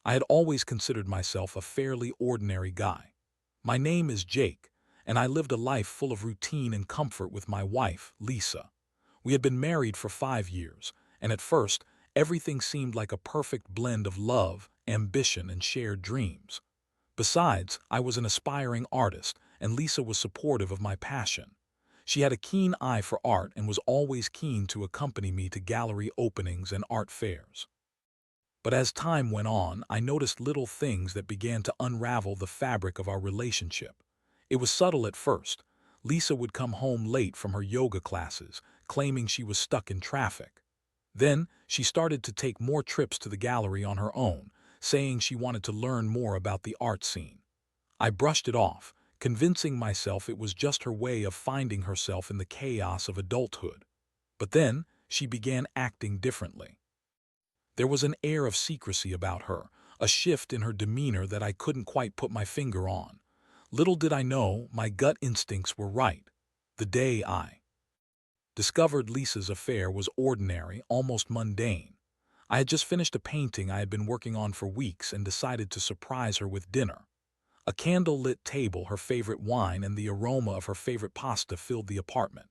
I had always considered myself a fairly ordinary guy. My name is Jake, and I lived a life full of routine and comfort with my wife, Lisa. We had been married for 5 years, and at first, everything seemed like a perfect blend of love, ambition, and shared dreams. Besides, I was an aspiring artist, and Lisa was supportive of my passion. She had a keen eye for art and was always keen to accompany me to gallery openings and art fairs. But as time went on, I noticed little things that began to unravel the fabric of our relationship. It was subtle at first. Lisa would come home late from her yoga classes, claiming she was stuck in traffic. Then, she started to take more trips to the gallery on her own, saying she wanted to learn more about the art scene. I brushed it off, convincing myself it was just her way of finding herself in the chaos of adulthood. But then, she began acting differently. There was an air of secrecy about her, a shift in her demeanor that I couldn't quite put my finger on. Little did I know, my gut instincts were right. The day I discovered Lisa's affair was ordinary, almost mundane. I had just finished a painting I had been working on for weeks and decided to surprise her with dinner. A candle-lit table, her favorite wine, and the aroma of her favorite pasta filled the apartment.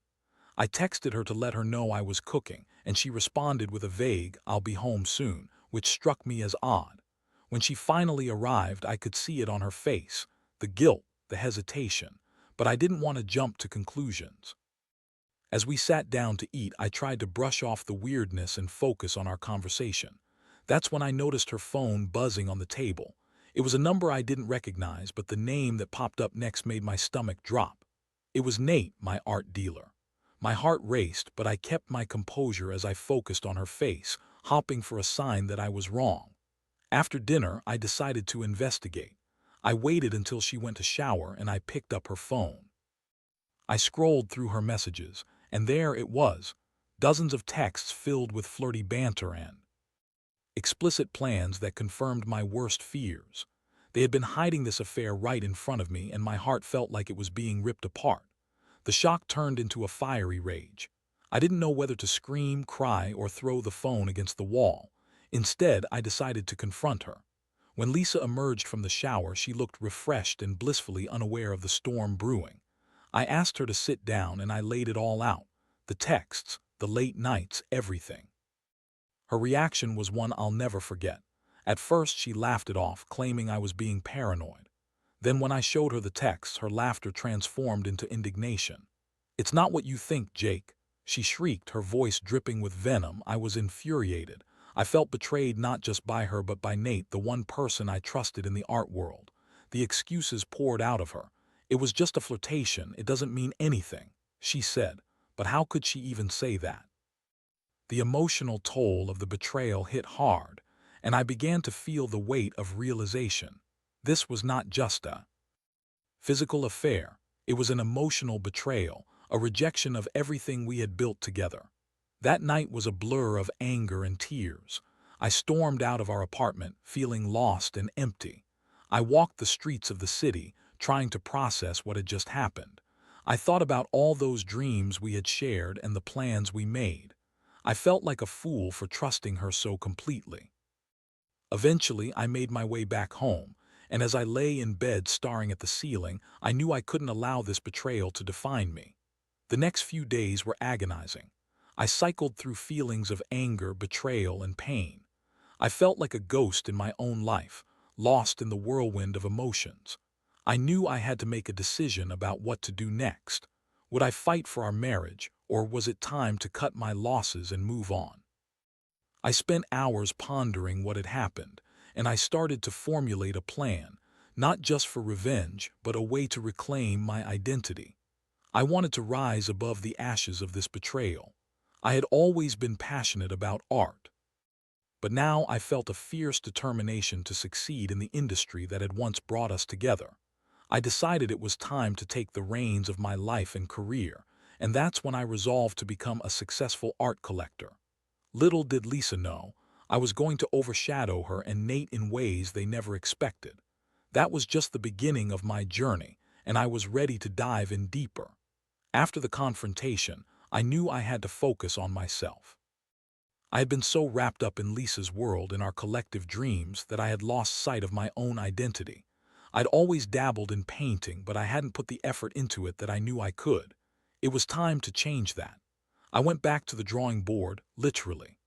I texted her to let her know I was cooking, and she responded with a vague, "I'll be home soon," which struck me as odd. When she finally arrived, I could see it on her face, the guilt, the hesitation, but I didn't want to jump to conclusions. As we sat down to eat, I tried to brush off the weirdness and focus on our conversation. That's when I noticed her phone buzzing on the table. It was a number I didn't recognize, but the name that popped up next made my stomach drop. It was Nate, my art dealer. My heart raced, but I kept my composure as I focused on her face, hoping for a sign that I was wrong. After dinner, I decided to investigate. I waited until she went to shower and I picked up her phone. I scrolled through her messages, and there it was, dozens of texts filled with flirty banter and explicit plans that confirmed my worst fears. They had been hiding this affair right in front of me, and my heart felt like it was being ripped apart. The shock turned into a fiery rage. I didn't know whether to scream, cry, or throw the phone against the wall. Instead, I decided to confront her. When Lisa emerged from the shower, she looked refreshed and blissfully unaware of the storm brewing. I asked her to sit down and I laid it all out. The texts, the late nights, everything. Her reaction was one I'll never forget. At first, she laughed it off, claiming I was being paranoid. Then when I showed her the texts, her laughter transformed into indignation. "It's not what you think, Jake," she shrieked, her voice dripping with venom. I was infuriated. I felt betrayed not just by her but by Nate, the one person I trusted in the art world. The excuses poured out of her. "It was just a flirtation, it doesn't mean anything," she said. But how could she even say that? The emotional toll of the betrayal hit hard, and I began to feel the weight of realization. This was not just a physical affair. It was an emotional betrayal, a rejection of everything we had built together. That night was a blur of anger and tears. I stormed out of our apartment, feeling lost and empty. I walked the streets of the city, trying to process what had just happened. I thought about all those dreams we had shared and the plans we made. I felt like a fool for trusting her so completely. Eventually, I made my way back home, and as I lay in bed staring at the ceiling, I knew I couldn't allow this betrayal to define me. The next few days were agonizing. I cycled through feelings of anger, betrayal, and pain. I felt like a ghost in my own life, lost in the whirlwind of emotions. I knew I had to make a decision about what to do next. Would I fight for our marriage, or was it time to cut my losses and move on? I spent hours pondering what had happened, and I started to formulate a plan, not just for revenge, but a way to reclaim my identity. I wanted to rise above the ashes of this betrayal. I had always been passionate about art, but now I felt a fierce determination to succeed in the industry that had once brought us together. I decided it was time to take the reins of my life and career, and that's when I resolved to become a successful art collector. Little did Lisa know, I was going to overshadow her and Nate in ways they never expected. That was just the beginning of my journey, and I was ready to dive in deeper. After the confrontation, I knew I had to focus on myself. I had been so wrapped up in Lisa's world and our collective dreams that I had lost sight of my own identity. I'd always dabbled in painting, but I hadn't put the effort into it that I knew I could. It was time to change that. I went back to the drawing board, literally.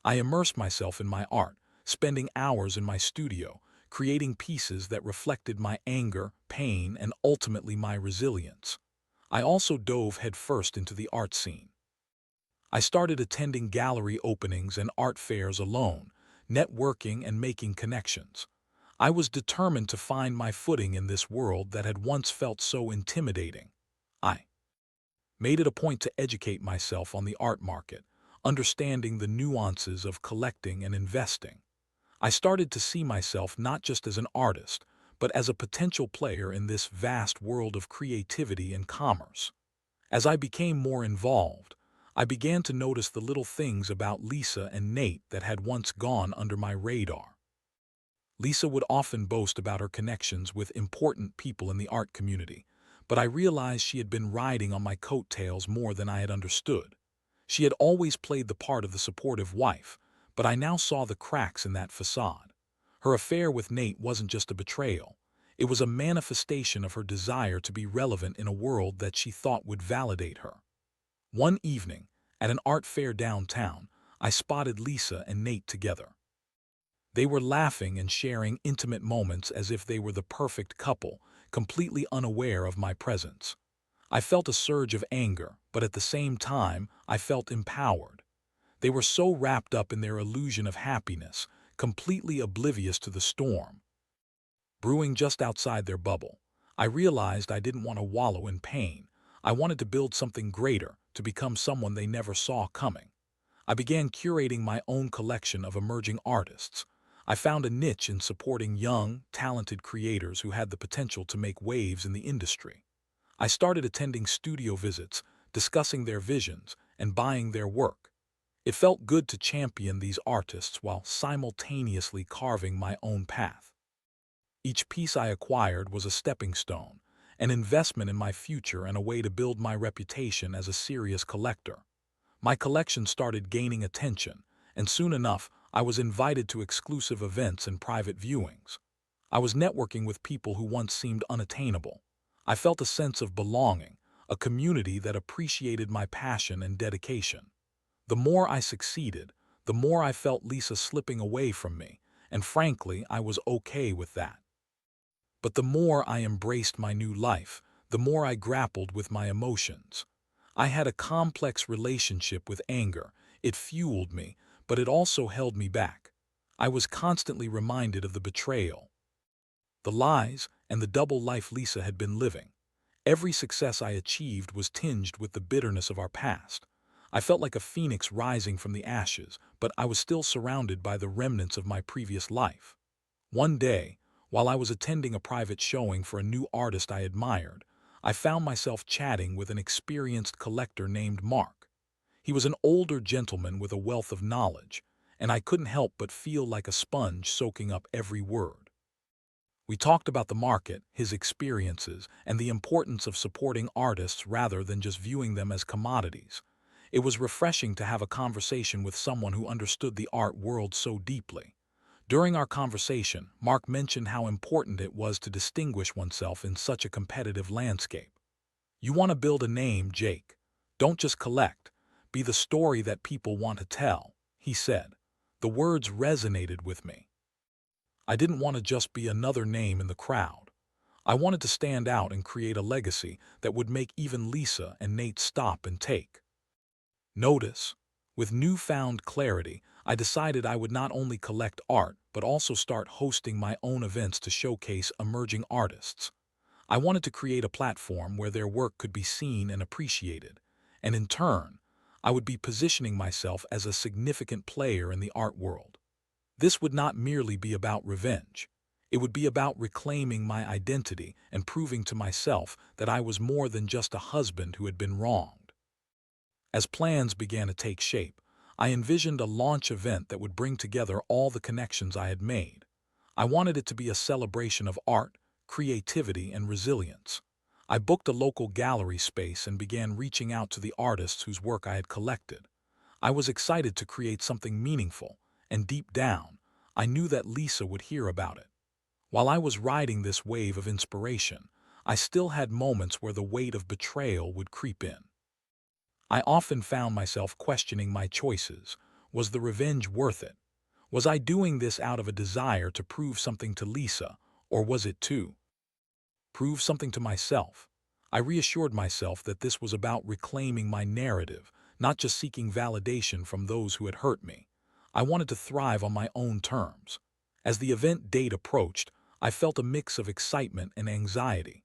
I immersed myself in my art, spending hours in my studio, creating pieces that reflected my anger, pain, and ultimately my resilience. I also dove headfirst into the art scene. I started attending gallery openings and art fairs alone, networking and making connections. I was determined to find my footing in this world that had once felt so intimidating. I made it a point to educate myself on the art market, understanding the nuances of collecting and investing. I started to see myself not just as an artist, but as a potential player in this vast world of creativity and commerce. As I became more involved, I began to notice the little things about Lisa and Nate that had once gone under my radar. Lisa would often boast about her connections with important people in the art community, but I realized she had been riding on my coattails more than I had understood. She had always played the part of the supportive wife, but I now saw the cracks in that facade. Her affair with Nate wasn't just a betrayal. It was a manifestation of her desire to be relevant in a world that she thought would validate her. One evening, at an art fair downtown, I spotted Lisa and Nate together. They were laughing and sharing intimate moments as if they were the perfect couple, completely unaware of my presence. I felt a surge of anger, but at the same time, I felt empowered. They were so wrapped up in their illusion of happiness, completely oblivious to the storm brewing just outside their bubble. I realized I didn't want to wallow in pain. I wanted to build something greater, to become someone they never saw coming. I began curating my own collection of emerging artists. I found a niche in supporting young, talented creators who had the potential to make waves in the industry. I started attending studio visits, discussing their visions, and buying their work. It felt good to champion these artists while simultaneously carving my own path. Each piece I acquired was a stepping stone, an investment in my future and a way to build my reputation as a serious collector. My collection started gaining attention, and soon enough, I was invited to exclusive events and private viewings. I was networking with people who once seemed unattainable. I felt a sense of belonging, a community that appreciated my passion and dedication. The more I succeeded, the more I felt Lisa slipping away from me, and frankly, I was okay with that. But the more I embraced my new life, the more I grappled with my emotions. I had a complex relationship with anger. It fueled me, but it also held me back. I was constantly reminded of the betrayal, the lies, and the double life Lisa had been living. Every success I achieved was tinged with the bitterness of our past. I felt like a phoenix rising from the ashes, but I was still surrounded by the remnants of my previous life. One day, while I was attending a private showing for a new artist I admired, I found myself chatting with an experienced collector named Mark. He was an older gentleman with a wealth of knowledge, and I couldn't help but feel like a sponge soaking up every word. We talked about the market, his experiences, and the importance of supporting artists rather than just viewing them as commodities. It was refreshing to have a conversation with someone who understood the art world so deeply. During our conversation, Mark mentioned how important it was to distinguish oneself in such a competitive landscape. You want to build a name, Jake. Don't just collect. Be the story that people want to tell, he said. The words resonated with me. I didn't want to just be another name in the crowd. I wanted to stand out and create a legacy that would make even Lisa and Nate stop and take notice. With newfound clarity, I decided I would not only collect art, but also start hosting my own events to showcase emerging artists. I wanted to create a platform where their work could be seen and appreciated, and in turn, I would be positioning myself as a significant player in the art world. This would not merely be about revenge. It would be about reclaiming my identity and proving to myself that I was more than just a husband who had been wronged. As plans began to take shape, I envisioned a launch event that would bring together all the connections I had made. I wanted it to be a celebration of art, creativity, and resilience. I booked a local gallery space and began reaching out to the artists whose work I had collected. I was excited to create something meaningful, and deep down, I knew that Lisa would hear about it. While I was riding this wave of inspiration, I still had moments where the weight of betrayal would creep in. I often found myself questioning my choices. Was the revenge worth it? Was I doing this out of a desire to prove something to Lisa, or was it to prove something to myself? I reassured myself that this was about reclaiming my narrative, not just seeking validation from those who had hurt me. I wanted to thrive on my own terms. As the event date approached, I felt a mix of excitement and anxiety.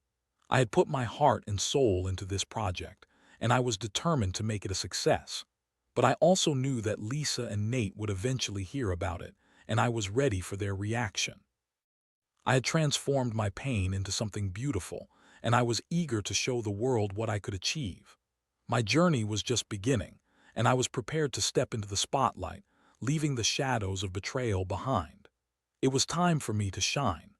I had put my heart and soul into this project, and I was determined to make it a success. But I also knew that Lisa and Nate would eventually hear about it, and I was ready for their reaction. I had transformed my pain into something beautiful, and I was eager to show the world what I could achieve. My journey was just beginning, and I was prepared to step into the spotlight, leaving the shadows of betrayal behind. It was time for me to shine.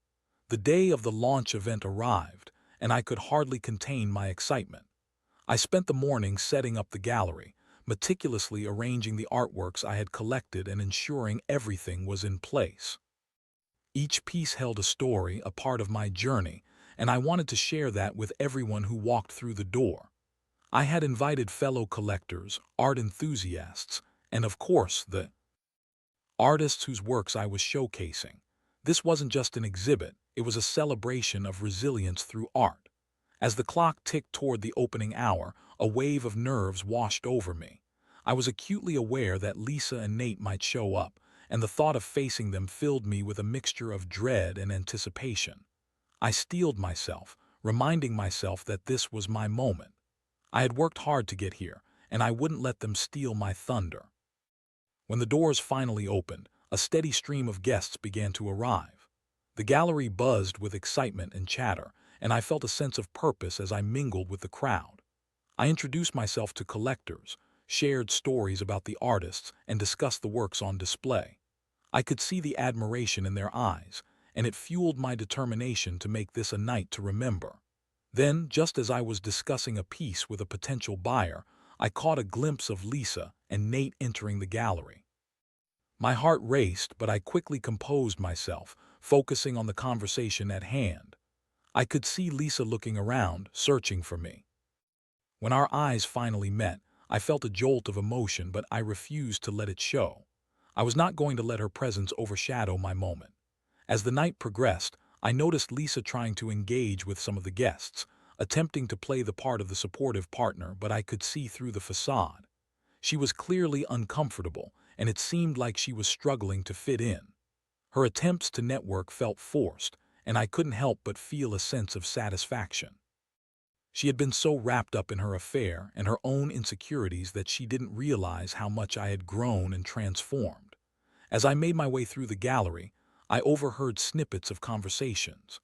The day of the launch event arrived, and I could hardly contain my excitement. I spent the morning setting up the gallery, meticulously arranging the artworks I had collected and ensuring everything was in place. Each piece held a story, a part of my journey, and I wanted to share that with everyone who walked through the door. I had invited fellow collectors, art enthusiasts, and of course, the artists whose works I was showcasing. This wasn't just an exhibit, it was a celebration of resilience through art. As the clock ticked toward the opening hour, a wave of nerves washed over me. I was acutely aware that Lisa and Nate might show up, and the thought of facing them filled me with a mixture of dread and anticipation. I steeled myself, reminding myself that this was my moment. I had worked hard to get here, and I wouldn't let them steal my thunder. When the doors finally opened, a steady stream of guests began to arrive. The gallery buzzed with excitement and chatter, and I felt a sense of purpose as I mingled with the crowd. I introduced myself to collectors, shared stories about the artists, and discussed the works on display. I could see the admiration in their eyes, and it fueled my determination to make this a night to remember. Then, just as I was discussing a piece with a potential buyer, I caught a glimpse of Lisa and Nate entering the gallery. My heart raced, but I quickly composed myself, focusing on the conversation at hand. I could see Lisa looking around, searching for me. When our eyes finally met, I felt a jolt of emotion, but I refused to let it show. I was not going to let her presence overshadow my moment. As the night progressed, I noticed Lisa trying to engage with some of the guests, attempting to play the part of the supportive partner, but I could see through the facade. She was clearly uncomfortable, and it seemed like she was struggling to fit in. Her attempts to network felt forced, and I couldn't help but feel a sense of satisfaction. She had been so wrapped up in her affair and her own insecurities that she didn't realize how much I had grown and transformed. As I made my way through the gallery, I overheard snippets of conversations.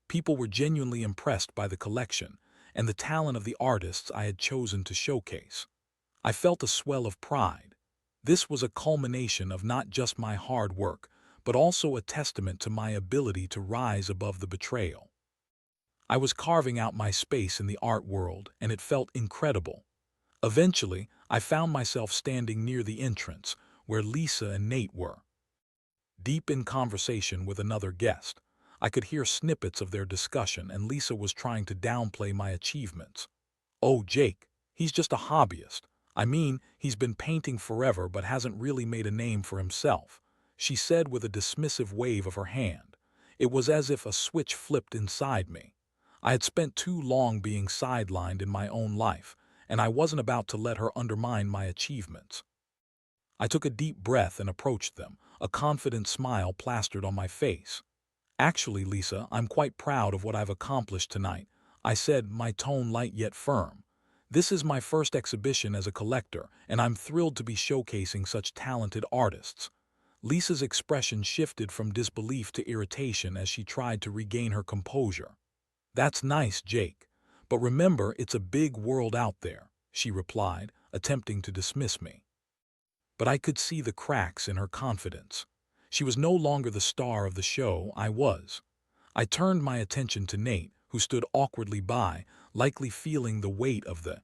People were genuinely impressed by the collection and the talent of the artists I had chosen to showcase. I felt a swell of pride. This was a culmination of not just my hard work, but also a testament to my ability to rise above the betrayal. I was carving out my space in the art world, and it felt incredible. Eventually, I found myself standing near the entrance, where Lisa and Nate were. Deep in conversation with another guest, I could hear snippets of their discussion, and Lisa was trying to downplay my achievements. "Oh, Jake, he's just a hobbyist. I mean, he's been painting forever but hasn't really made a name for himself," she said with a dismissive wave of her hand. It was as if a switch flipped inside me. I had spent too long being sidelined in my own life, and I wasn't about to let her undermine my achievements. I took a deep breath and approached them, a confident smile plastered on my face. "Actually, Lisa, I'm quite proud of what I've accomplished tonight," I said, my tone light yet firm. "This is my first exhibition as a collector, and I'm thrilled to be showcasing such talented artists." Lisa's expression shifted from disbelief to irritation as she tried to regain her composure. "That's nice, Jake. But remember, it's a big world out there," she replied, attempting to dismiss me. But I could see the cracks in her confidence. She was no longer the star of the show, I was. I turned my attention to Nate, who stood awkwardly by, likely feeling the weight of the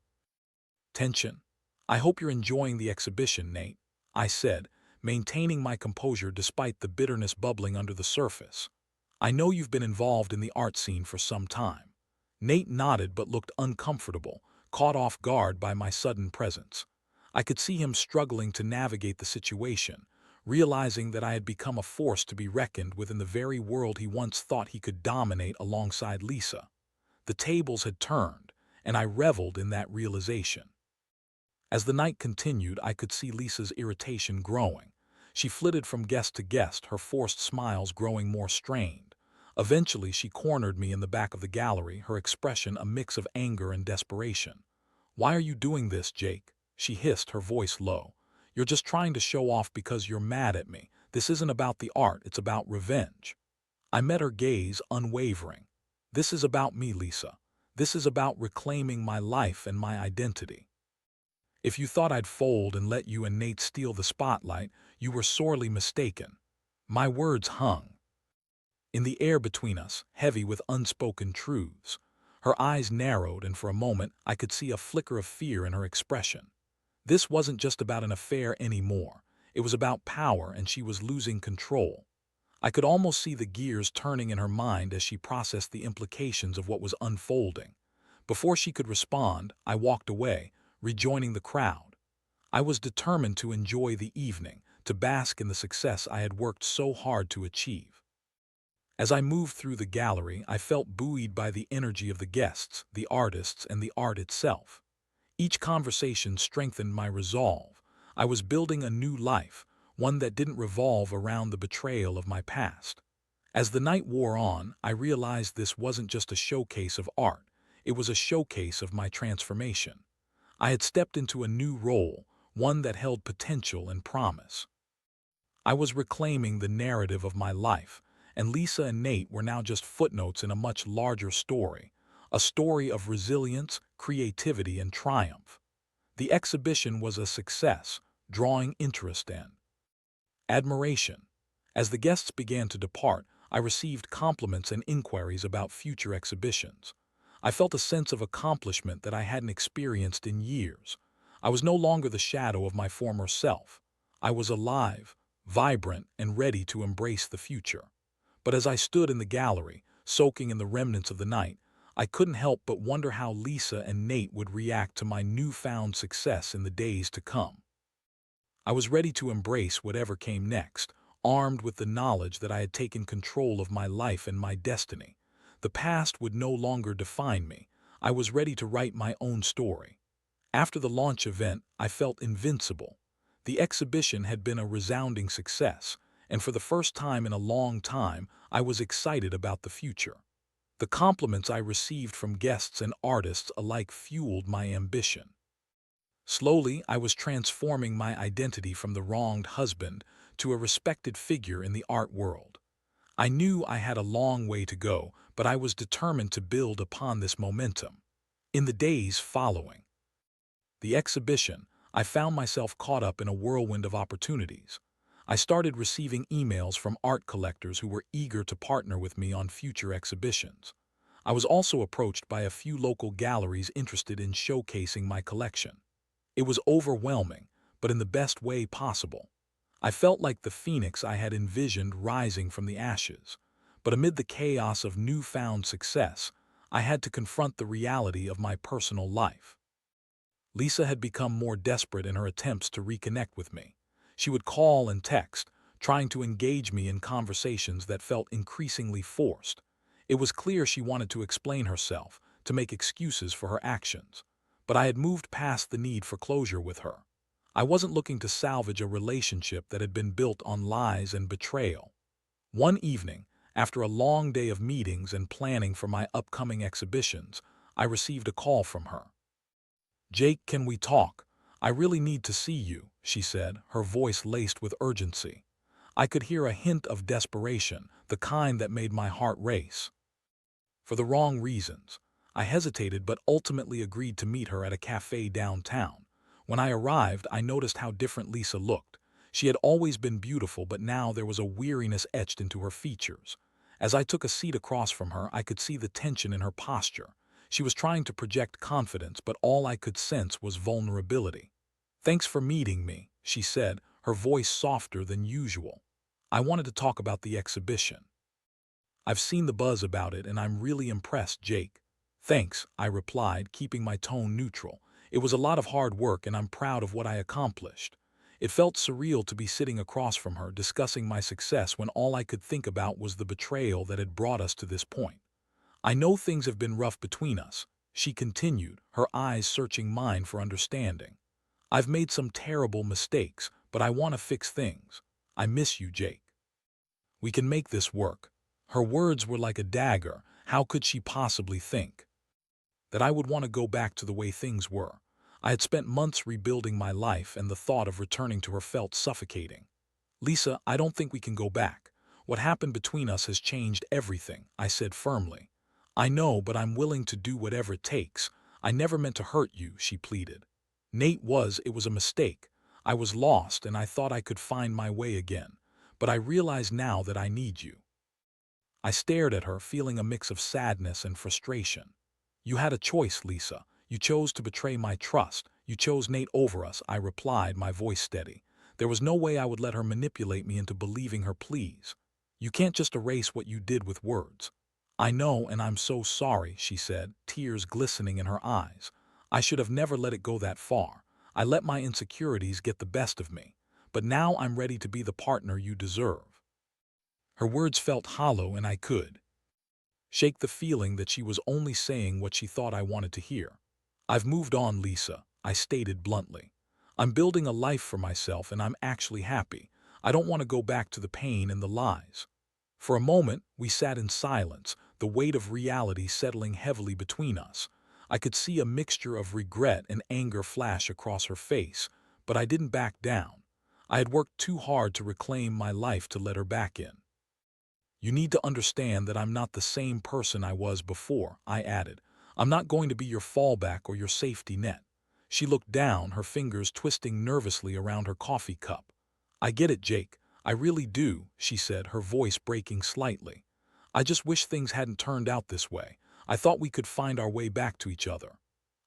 tension. "I hope you're enjoying the exhibition, Nate," I said, maintaining my composure despite the bitterness bubbling under the surface. "I know you've been involved in the art scene for some time." Nate nodded but looked uncomfortable, caught off guard by my sudden presence. I could see him struggling to navigate the situation, realizing that I had become a force to be reckoned with in the very world he once thought he could dominate alongside Lisa. The tables had turned, and I reveled in that realization. As the night continued, I could see Lisa's irritation growing. She flitted from guest to guest, her forced smiles growing more strained. Eventually, she cornered me in the back of the gallery, her expression a mix of anger and desperation. "Why are you doing this, Jake?" she hissed, her voice low. "You're just trying to show off because you're mad at me. This isn't about the art, it's about revenge." I met her gaze, unwavering. "This is about me, Lisa. This is about reclaiming my life and my identity. If you thought I'd fold and let you and Nate steal the spotlight, you were sorely mistaken." My words hung in the air between us, heavy with unspoken truths. Her eyes narrowed, and for a moment I could see a flicker of fear in her expression. This wasn't just about an affair anymore. It was about power, and she was losing control. I could almost see the gears turning in her mind as she processed the implications of what was unfolding. Before she could respond, I walked away, rejoining the crowd. I was determined to enjoy the evening, to bask in the success I had worked so hard to achieve. As I moved through the gallery, I felt buoyed by the energy of the guests, the artists, and the art itself. Each conversation strengthened my resolve. I was building a new life, one that didn't revolve around the betrayal of my past. As the night wore on, I realized this wasn't just a showcase of art, it was a showcase of my transformation. I had stepped into a new role, one that held potential and promise. I was reclaiming the narrative of my life, and Lisa and Nate were now just footnotes in a much larger story, a story of resilience, creativity, and triumph. The exhibition was a success, drawing interest and admiration. As the guests began to depart, I received compliments and inquiries about future exhibitions. I felt a sense of accomplishment that I hadn't experienced in years. I was no longer the shadow of my former self. I was alive, vibrant, and ready to embrace the future. But as I stood in the gallery, soaking in the remnants of the night, I couldn't help but wonder how Lisa and Nate would react to my newfound success in the days to come. I was ready to embrace whatever came next, armed with the knowledge that I had taken control of my life and my destiny. The past would no longer define me. I was ready to write my own story. After the launch event, I felt invincible. The exhibition had been a resounding success, and for the first time in a long time, I was excited about the future. The compliments I received from guests and artists alike fueled my ambition. Slowly, I was transforming my identity from the wronged husband to a respected figure in the art world. I knew I had a long way to go, but I was determined to build upon this momentum. In the days following the exhibition, I found myself caught up in a whirlwind of opportunities. I started receiving emails from art collectors who were eager to partner with me on future exhibitions. I was also approached by a few local galleries interested in showcasing my collection. It was overwhelming, but in the best way possible. I felt like the phoenix I had envisioned rising from the ashes. But amid the chaos of newfound success, I had to confront the reality of my personal life. Lisa had become more desperate in her attempts to reconnect with me. She would call and text, trying to engage me in conversations that felt increasingly forced. It was clear she wanted to explain herself, to make excuses for her actions. But I had moved past the need for closure with her. I wasn't looking to salvage a relationship that had been built on lies and betrayal. One evening, after a long day of meetings and planning for my upcoming exhibitions, I received a call from her. "Jake, can we talk? I really need to see you," she said, her voice laced with urgency. I could hear a hint of desperation, the kind that made my heart race. For the wrong reasons, I hesitated but ultimately agreed to meet her at a cafe downtown. When I arrived, I noticed how different Lisa looked. She had always been beautiful, but now there was a weariness etched into her features. As I took a seat across from her, I could see the tension in her posture. She was trying to project confidence, but all I could sense was vulnerability. "Thanks for meeting me," she said, her voice softer than usual. "I wanted to talk about the exhibition. I've seen the buzz about it and I'm really impressed, Jake." "Thanks," I replied, keeping my tone neutral. It was a lot of hard work and I'm proud of what I accomplished. It felt surreal to be sitting across from her discussing my success when all I could think about was the betrayal that had brought us to this point. "I know things have been rough between us," she continued, her eyes searching mine for understanding. "I've made some terrible mistakes, but I want to fix things. I miss you, Jake. We can make this work." Her words were like a dagger. How could she possibly think that I would want to go back to the way things were? I had spent months rebuilding my life, and the thought of returning to her felt suffocating. "Lisa, I don't think we can go back. What happened between us has changed everything," I said firmly. "I know, but I'm willing to do whatever it takes. I never meant to hurt you," she pleaded. It was a mistake. I was lost and I thought I could find my way again. But I realize now that I need you." I stared at her, feeling a mix of sadness and frustration. "You had a choice, Lisa. You chose to betray my trust. You chose Nate over us," I replied, my voice steady. There was no way I would let her manipulate me into believing her pleas. "You can't just erase what you did with words." "I know, and I'm so sorry," she said, tears glistening in her eyes. "I should have never let it go that far. I let my insecurities get the best of me. But now I'm ready to be the partner you deserve." Her words felt hollow, and I could shake the feeling that she was only saying what she thought I wanted to hear. "I've moved on, Lisa," I stated bluntly. "I'm building a life for myself and I'm actually happy. I don't want to go back to the pain and the lies." For a moment, we sat in silence, the weight of reality settling heavily between us. I could see a mixture of regret and anger flash across her face, but I didn't back down. I had worked too hard to reclaim my life to let her back in. "You need to understand that I'm not the same person I was before," I added. "I'm not going to be your fallback or your safety net." She looked down, her fingers twisting nervously around her coffee cup. "I get it, Jake. I really do," she said, her voice breaking slightly. "I just wish things hadn't turned out this way. I thought we could find our way back to each other."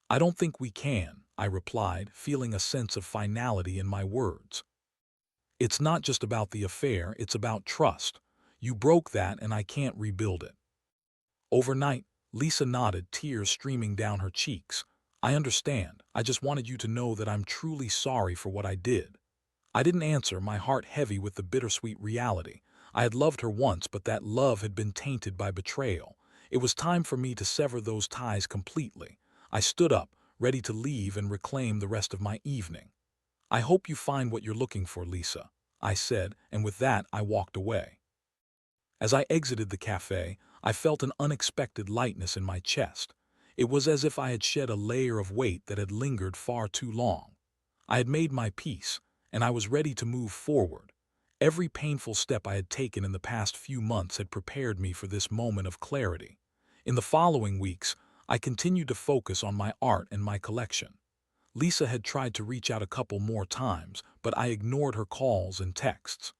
"I don't think we can," I replied, feeling a sense of finality in my words. "It's not just about the affair, it's about trust. You broke that and I can't rebuild it." "Overnight," Lisa nodded, tears streaming down her cheeks. "I understand. I just wanted you to know that I'm truly sorry for what I did." I didn't answer, my heart heavy with the bittersweet reality. I had loved her once, but that love had been tainted by betrayal. It was time for me to sever those ties completely. I stood up, ready to leave and reclaim the rest of my evening. "I hope you find what you're looking for, Lisa," I said, and with that I walked away. As I exited the cafe, I felt an unexpected lightness in my chest. It was as if I had shed a layer of weight that had lingered far too long. I had made my peace, and I was ready to move forward. Every painful step I had taken in the past few months had prepared me for this moment of clarity. In the following weeks, I continued to focus on my art and my collection. Lisa had tried to reach out a couple more times, but I ignored her calls and texts.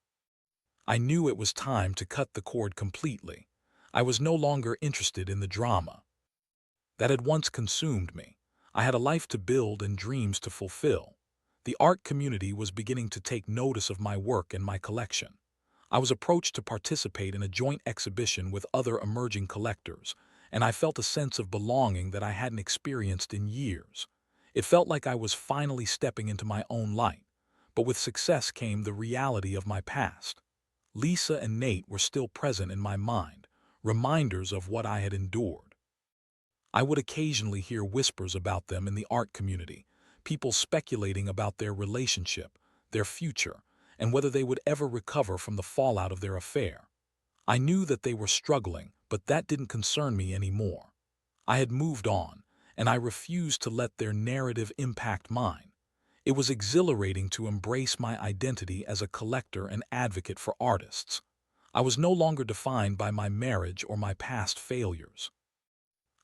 I knew it was time to cut the cord completely. I was no longer interested in the drama that had once consumed me. I had a life to build and dreams to fulfill. The art community was beginning to take notice of my work and my collection. I was approached to participate in a joint exhibition with other emerging collectors, and I felt a sense of belonging that I hadn't experienced in years. It felt like I was finally stepping into my own light, but with success came the reality of my past. Lisa and Nate were still present in my mind, reminders of what I had endured. I would occasionally hear whispers about them in the art community, people speculating about their relationship, their future, and whether they would ever recover from the fallout of their affair. I knew that they were struggling, but that didn't concern me anymore. I had moved on, and I refused to let their narrative impact mine. It was exhilarating to embrace my identity as a collector and advocate for artists. I was no longer defined by my marriage or my past failures.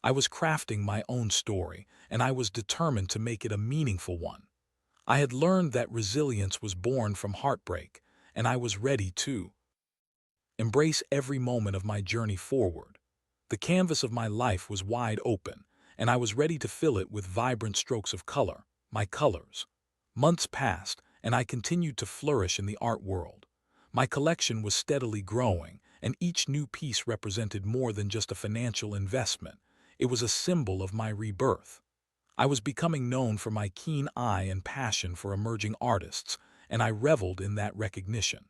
I was crafting my own story, and I was determined to make it a meaningful one. I had learned that resilience was born from heartbreak, and I was ready to embrace every moment of my journey forward. The canvas of my life was wide open, and I was ready to fill it with vibrant strokes of color, my colors. Months passed, and I continued to flourish in the art world. My collection was steadily growing, and each new piece represented more than just a financial investment. It was a symbol of my rebirth. I was becoming known for my keen eye and passion for emerging artists, and I reveled in that recognition.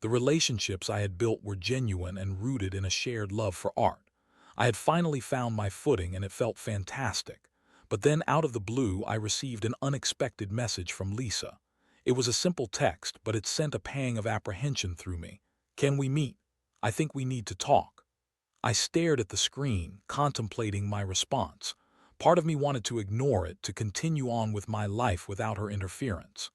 The relationships I had built were genuine and rooted in a shared love for art. I had finally found my footing and it felt fantastic. But then out of the blue, I received an unexpected message from Lisa. It was a simple text, but it sent a pang of apprehension through me. "Can we meet? I think we need to talk." I stared at the screen, contemplating my response. Part of me wanted to ignore it, to continue on with my life without her interference.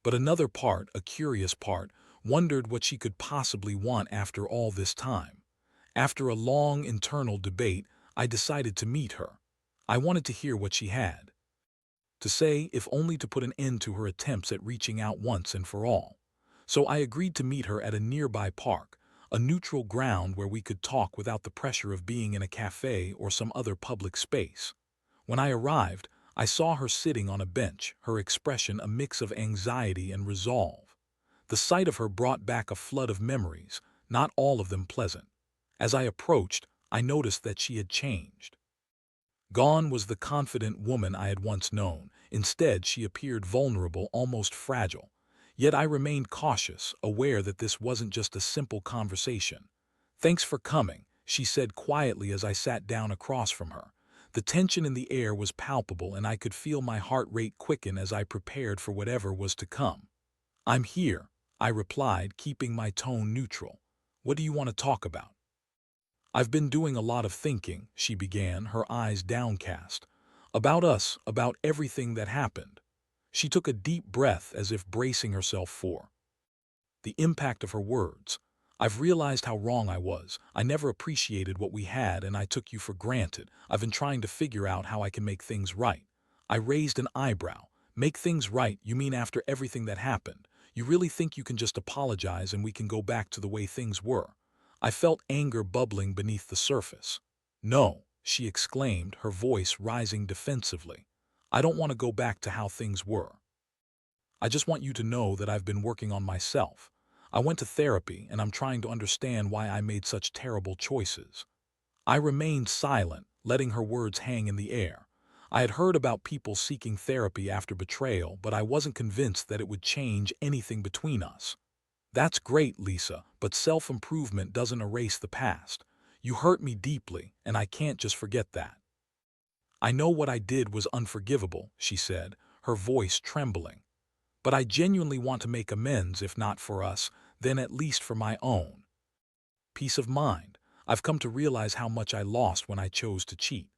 But another part, a curious part, wondered what she could possibly want after all this time. After a long internal debate, I decided to meet her. I wanted to hear what she had to say, if only to put an end to her attempts at reaching out once and for all. So I agreed to meet her at a nearby park, a neutral ground where we could talk without the pressure of being in a cafe or some other public space. When I arrived, I saw her sitting on a bench, her expression a mix of anxiety and resolve. The sight of her brought back a flood of memories, not all of them pleasant. As I approached, I noticed that she had changed. Gone was the confident woman I had once known. Instead, she appeared vulnerable, almost fragile. Yet I remained cautious, aware that this wasn't just a simple conversation. "Thanks for coming," she said quietly as I sat down across from her. The tension in the air was palpable, and I could feel my heart rate quicken as I prepared for whatever was to come. "I'm here," I replied, keeping my tone neutral. "What do you want to talk about?" "I've been doing a lot of thinking," she began, her eyes downcast. "About us, about everything that happened." She took a deep breath as if bracing herself for the impact of her words. "I've realized how wrong I was. I never appreciated what we had, and I took you for granted. I've been trying to figure out how I can make things right." I raised an eyebrow. "Make things right? You mean after everything that happened? You really think you can just apologize and we can go back to the way things were?" I felt anger bubbling beneath the surface. "No," she exclaimed, her voice rising defensively. "I don't want to go back to how things were. I just want you to know that I've been working on myself. I went to therapy, and I'm trying to understand why I made such terrible choices." I remained silent, letting her words hang in the air. I had heard about people seeking therapy after betrayal, but I wasn't convinced that it would change anything between us. "That's great, Lisa, but self-improvement doesn't erase the past. You hurt me deeply, and I can't just forget that." "I know what I did was unforgivable," she said, her voice trembling. "But I genuinely want to make amends, if not for us, then at least for my own peace of mind. I've come to realize how much I lost when I chose to cheat."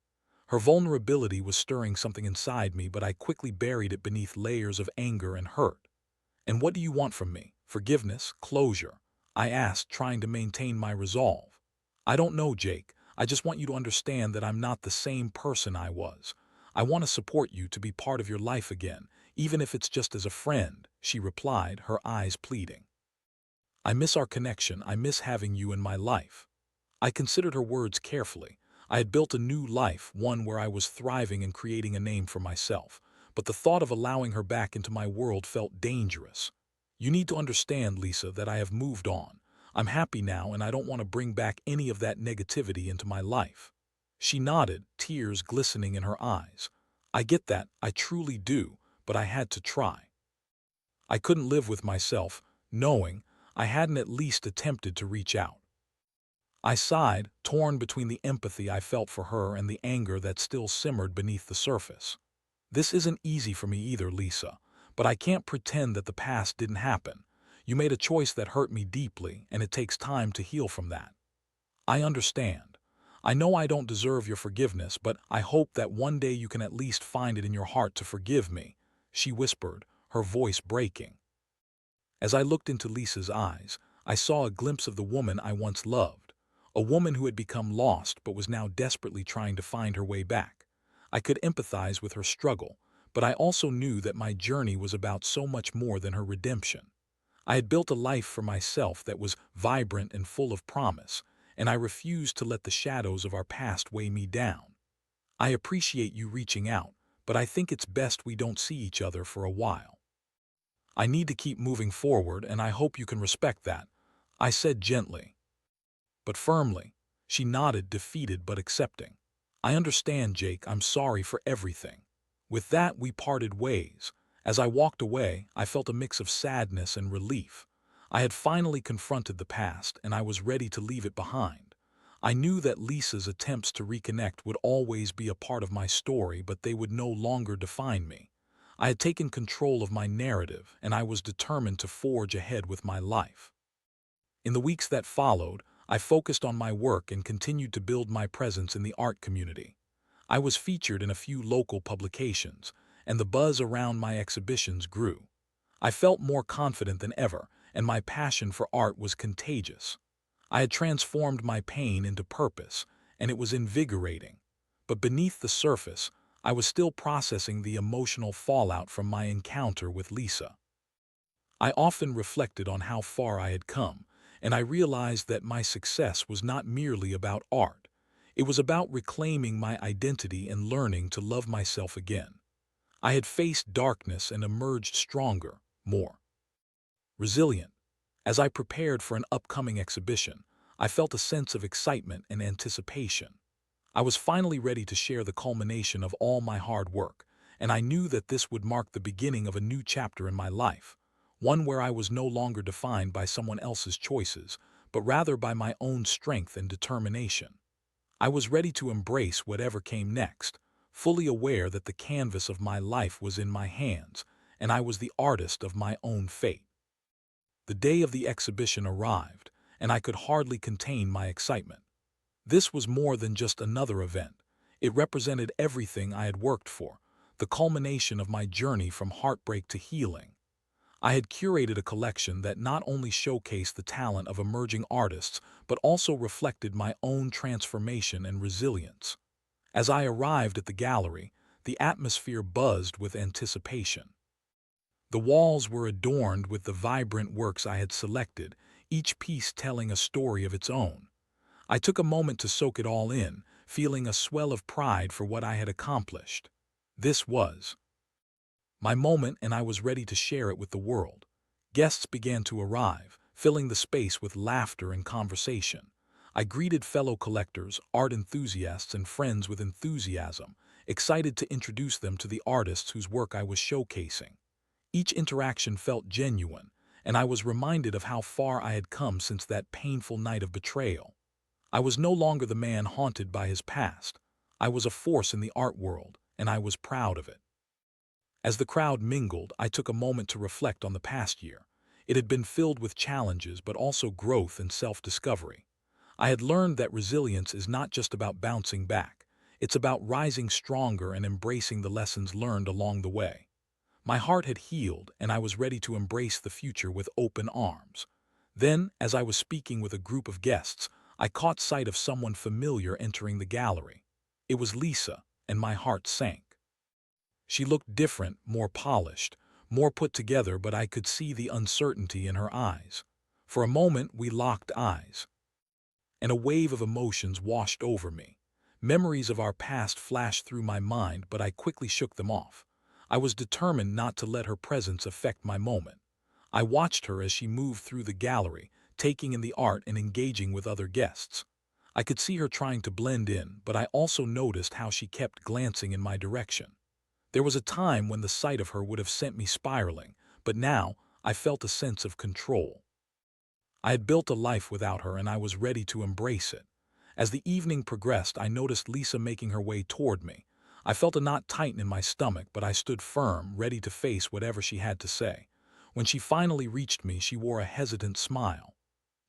Her vulnerability was stirring something inside me, but I quickly buried it beneath layers of anger and hurt. "And what do you want from me? Forgiveness? Closure?" I asked, trying to maintain my resolve. "I don't know, Jake. I just want you to understand that I'm not the same person I was. I want to support you, to be part of your life again, even if it's just as a friend," she replied, her eyes pleading. "I miss our connection. I miss having you in my life." I considered her words carefully. I had built a new life, one where I was thriving and creating a name for myself. But the thought of allowing her back into my world felt dangerous. "You need to understand, Lisa, that I have moved on. I'm happy now, and I don't want to bring back any of that negativity into my life." She nodded, tears glistening in her eyes. "I get that, I truly do, but I had to try. I couldn't live with myself, knowing I hadn't at least attempted to reach out." I sighed, torn between the empathy I felt for her and the anger that still simmered beneath the surface. "This isn't easy for me either, Lisa, but I can't pretend that the past didn't happen. You made a choice that hurt me deeply, and it takes time to heal from that. I understand. I know I don't deserve your forgiveness, but I hope that one day you can at least find it in your heart to forgive me," she whispered, her voice breaking. As I looked into Lisa's eyes, I saw a glimpse of the woman I once loved, a woman who had become lost but was now desperately trying to find her way back. I could empathize with her struggle, but I also knew that my journey was about so much more than her redemption. I had built a life for myself that was vibrant and full of promise, and I refused to let the shadows of our past weigh me down. "I appreciate you reaching out, but I think it's best we don't see each other for a while. I need to keep moving forward, and I hope you can respect that," I said gently, but firmly. She nodded, defeated but accepting. "I understand, Jake. I'm sorry for everything." With that, we parted ways. As I walked away, I felt a mix of sadness and relief. I had finally confronted the past, and I was ready to leave it behind. I knew that Lisa's attempts to reconnect would always be a part of my story, but they would no longer define me. I had taken control of my narrative, and I was determined to forge ahead with my life. In the weeks that followed, I focused on my work and continued to build my presence in the art community. I was featured in a few local publications, and the buzz around my exhibitions grew. I felt more confident than ever, and my passion for art was contagious. I had transformed my pain into purpose, and it was invigorating. But beneath the surface, I was still processing the emotional fallout from my encounter with Lisa. I often reflected on how far I had come, and I realized that my success was not merely about art. It was about reclaiming my identity and learning to love myself again. I had faced darkness and emerged stronger, more resilient. As I prepared for an upcoming exhibition, I felt a sense of excitement and anticipation. I was finally ready to share the culmination of all my hard work, and I knew that this would mark the beginning of a new chapter in my life, one where I was no longer defined by someone else's choices, but rather by my own strength and determination. I was ready to embrace whatever came next, fully aware that the canvas of my life was in my hands, and I was the artist of my own fate. The day of the exhibition arrived, and I could hardly contain my excitement. This was more than just another event. It represented everything I had worked for, the culmination of my journey from heartbreak to healing. I had curated a collection that not only showcased the talent of emerging artists, but also reflected my own transformation and resilience. As I arrived at the gallery, the atmosphere buzzed with anticipation. The walls were adorned with the vibrant works I had selected, each piece telling a story of its own. I took a moment to soak it all in, feeling a swell of pride for what I had accomplished. This was my moment, and I was ready to share it with the world. Guests began to arrive, filling the space with laughter and conversation. I greeted fellow collectors, art enthusiasts, and friends with enthusiasm, excited to introduce them to the artists whose work I was showcasing. Each interaction felt genuine, and I was reminded of how far I had come since that painful night of betrayal. I was no longer the man haunted by his past. I was a force in the art world, and I was proud of it. As the crowd mingled, I took a moment to reflect on the past year. It had been filled with challenges, but also growth and self-discovery. I had learned that resilience is not just about bouncing back. It's about rising stronger and embracing the lessons learned along the way. My heart had healed, and I was ready to embrace the future with open arms. Then, as I was speaking with a group of guests, I caught sight of someone familiar entering the gallery. It was Lisa, and my heart sank. She looked different, more polished, more put together, but I could see the uncertainty in her eyes. For a moment, we locked eyes, and a wave of emotions washed over me. Memories of our past flashed through my mind, but I quickly shook them off. I was determined not to let her presence affect my moment. I watched her as she moved through the gallery, taking in the art and engaging with other guests. I could see her trying to blend in, but I also noticed how she kept glancing in my direction. There was a time when the sight of her would have sent me spiraling, but now I felt a sense of control. I had built a life without her, and I was ready to embrace it. As the evening progressed, I noticed Lisa making her way toward me. I felt a knot tighten in my stomach, but I stood firm, ready to face whatever she had to say. When she finally reached me, she wore a hesitant smile.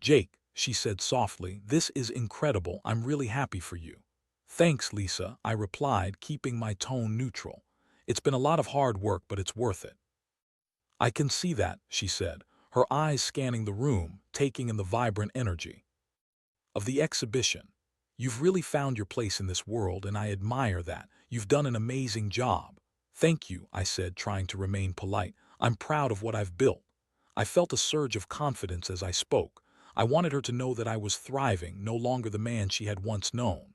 "Jake," she said softly, "this is incredible. I'm really happy for you." "Thanks, Lisa," I replied, keeping my tone neutral. "It's been a lot of hard work, but it's worth it." "I can see that," she said, her eyes scanning the room, taking in the vibrant energy of the exhibition. "You've really found your place in this world, and I admire that. You've done an amazing job." "Thank you," I said, trying to remain polite. "I'm proud of what I've built." I felt a surge of confidence as I spoke. I wanted her to know that I was thriving, no longer the man she had once known.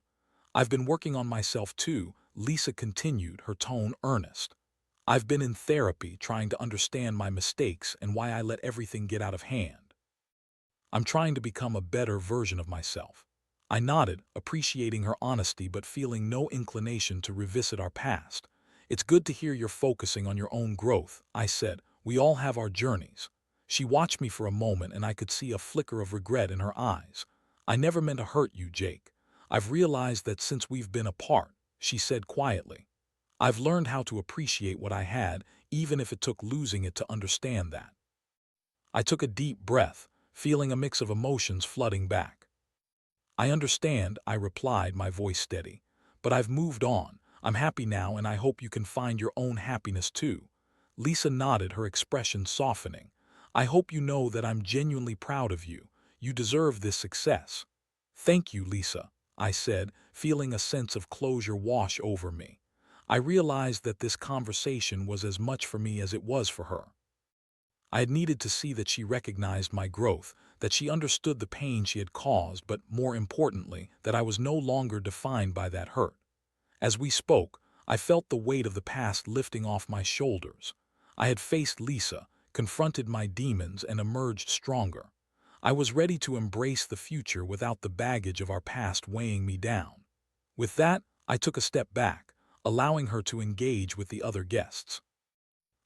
"I've been working on myself too," Lisa continued, her tone earnest. I've been in therapy trying to understand my mistakes and why I let everything get out of hand. I'm trying to become a better version of myself. I nodded, appreciating her honesty but feeling no inclination to revisit our past. It's good to hear you're focusing on your own growth, I said. We all have our journeys. She watched me for a moment and I could see a flicker of regret in her eyes. I never meant to hurt you, Jake. I've realized that since we've been apart, she said quietly. I've learned how to appreciate what I had, even if it took losing it to understand that. I took a deep breath, feeling a mix of emotions flooding back. I understand, I replied, my voice steady. But I've moved on. I'm happy now and I hope you can find your own happiness too. Lisa nodded, her expression softening. I hope you know that I'm genuinely proud of you. You deserve this success. Thank you, Lisa, I said, feeling a sense of closure wash over me. I realized that this conversation was as much for me as it was for her. I had needed to see that she recognized my growth, that she understood the pain she had caused, but more importantly, that I was no longer defined by that hurt. As we spoke, I felt the weight of the past lifting off my shoulders. I had faced Lisa, confronted my demons, and emerged stronger. I was ready to embrace the future without the baggage of our past weighing me down. With that, I took a step back, allowing her to engage with the other guests.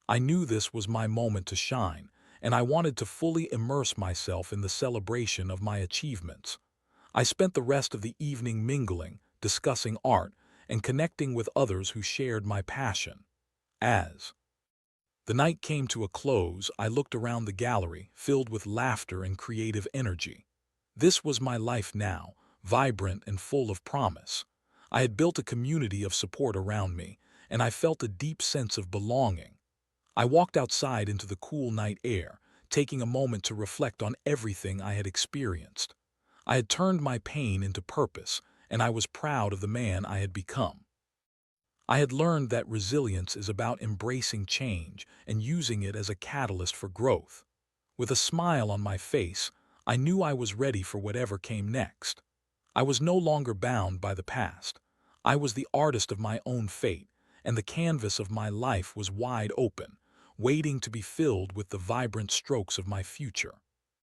I knew this was my moment to shine, and I wanted to fully immerse myself in the celebration of my achievements. I spent the rest of the evening mingling, discussing art, and connecting with others who shared my passion. As the night came to a close, I looked around the gallery, filled with laughter and creative energy. This was my life now, vibrant and full of promise. I had built a community of support around me, and I felt a deep sense of belonging. I walked outside into the cool night air, taking a moment to reflect on everything I had experienced. I had turned my pain into purpose, and I was proud of the man I had become. I had learned that resilience is about embracing change and using it as a catalyst for growth. With a smile on my face, I knew I was ready for whatever came next. I was no longer bound by the past. I was the artist of my own fate, and the canvas of my life was wide open, waiting to be filled with the vibrant strokes of my future.